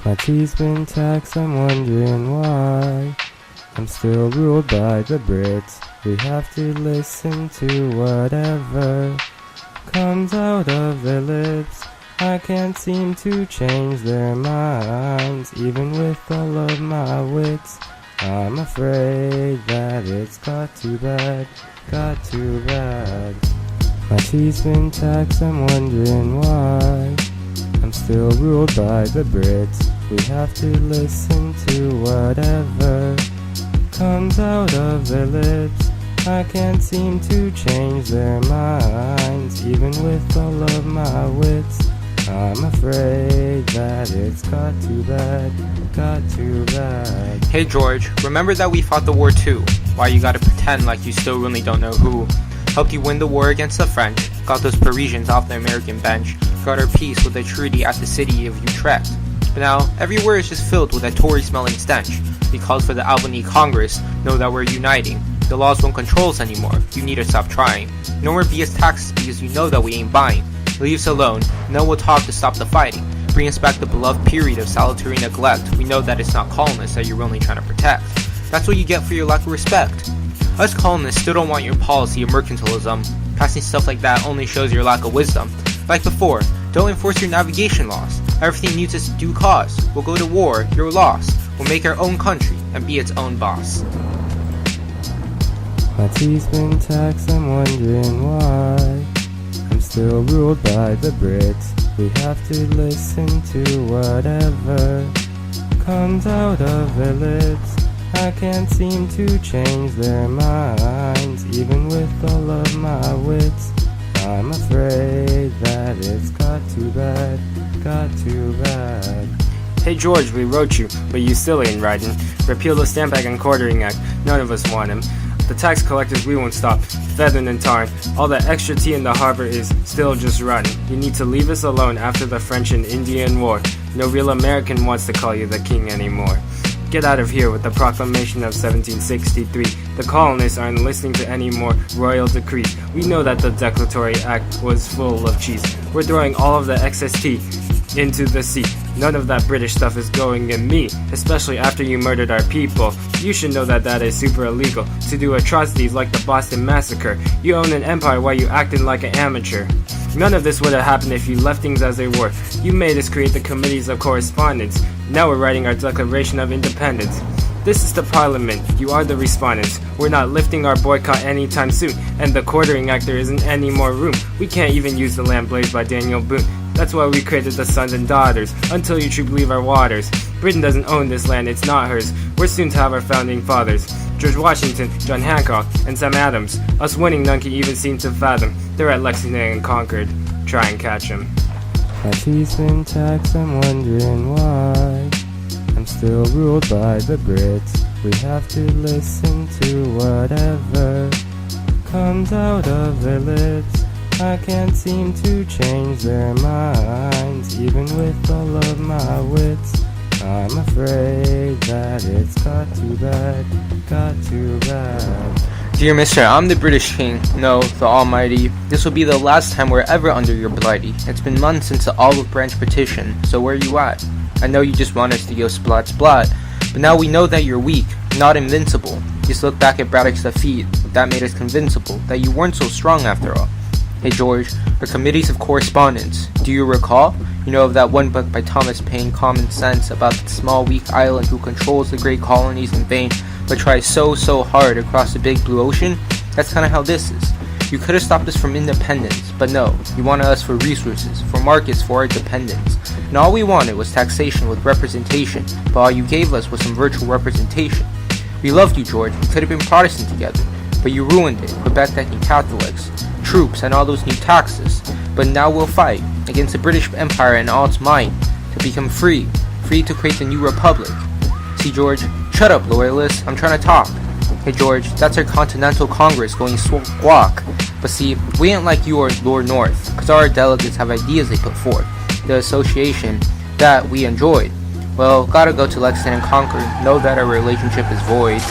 My tea's been taxed, I'm wondering why. I'm still ruled by the Brits. We have to listen to whatever comes out of their lips. I can't seem to change their minds, even with all of my wits. I'm afraid that it's got too bad, got too bad. My tea's been taxed, I'm wondering why. I'm still ruled by the Brits. We have to listen to whatever comes out of their lips. I can't seem to change their minds, even with all of my wits. I'm afraid that it's got too bad, got too bad. Hey George, remember that we fought the war too. Why you gotta pretend like you still really don't know who? Helped you win the war against the French, got those Parisians off the American bench, got our peace with a treaty at the city of Utrecht. But now, everywhere is just filled with that Tory-smelling stench. We called for the Albany Congress, know that we're uniting. The laws won't control us anymore, you need to stop trying. No more BS taxes because you know that we ain't buying. Leave us alone, and then we'll talk to stop the fighting. Bring us back the beloved period of salutary neglect. We know that it's not colonists that you're only trying to protect. That's what you get for your lack of respect. Us colonists still don't want your policy of mercantilism. Passing stuff like that only shows your lack of wisdom. Like before, don't enforce your navigation laws. Everything needs its due cause. We'll go to war, you're lost. We'll make our own country and be its own boss. My tea's been taxed, I'm wondering why. I'm still ruled by the Brits. We have to listen to whatever comes out of their lips. I can't seem to change their minds, even with all of my wits. I'm afraid that it's got too bad, got too bad. Hey George, we wrote you, but you still ain't writing. Repeal the Stamp Act and Quartering Act, none of us want him. The tax collectors, we won't stop, feathering and tarring. All that extra tea in the harbor is still just rotten. You need to leave us alone after the French and Indian War. No real American wants to call you the king anymore. Get out of here with the proclamation of 1763. The colonists aren't listening to any more royal decrees. We know that the Declaratory Act was full of cheese. We're throwing all of the excess tea into the sea. None of that British stuff is going in me, especially after you murdered our people. You should know that that is super illegal, to do atrocities like the Boston Massacre. You own an empire while you acting like an amateur. None of this would have happened if you left things as they were. You made us create the committees of correspondence. Now we're writing our Declaration of Independence. This is the Parliament. You are the respondents. We're not lifting our boycott anytime soon, and the Quartering Act there isn't any more room. We can't even use the land blazed by Daniel Boone. That's why we created the sons and daughters, until you truly leave our waters. Britain doesn't own this land, it's not hers. We're soon to have our founding fathers. George Washington, John Hancock, and Sam Adams. Us winning none can even seem to fathom. They're at Lexington and Concord. Try and catch 'em. My tea's been taxed, I'm wondering why. I'm still ruled by the Brits. We have to listen to whatever comes out of their lips. I can't seem to change their minds, even with all of my wits. I'm afraid that it's got too bad, got too bad. Dear Mister, I'm the British King, no, the Almighty. This will be the last time we're ever under your blighty. It's been months since the olive branch petition, so where are you at? I know you just want us to go splat splat, but now we know that you're weak, not invincible. Just look back at Braddock's defeat, that made us convincible that you weren't so strong after all. Hey George, our committees of correspondence, do you recall? You know of that one book by Thomas Paine, Common Sense, about the small weak island who controls the great colonies in vain, but tries so hard across the big blue ocean? That's kinda how this is. You could have stopped us from independence, but no, you wanted us for resources, for markets, for our dependence. And all we wanted was taxation with representation, but all you gave us was some virtual representation. We loved you, George, we could have been Protestant together, but you ruined it, put back that new Catholics, troops, and all those new taxes. But now we'll fight against the British Empire and all its might to become free to create the new republic. See, George, shut up, loyalists, I'm trying to talk. Hey George, that's our Continental Congress going squawk. But see, we ain't like you or Lord North, cause our delegates have ideas they put forth. The association that we enjoyed. Well, gotta go to Lexington and Concord, know that our relationship is void.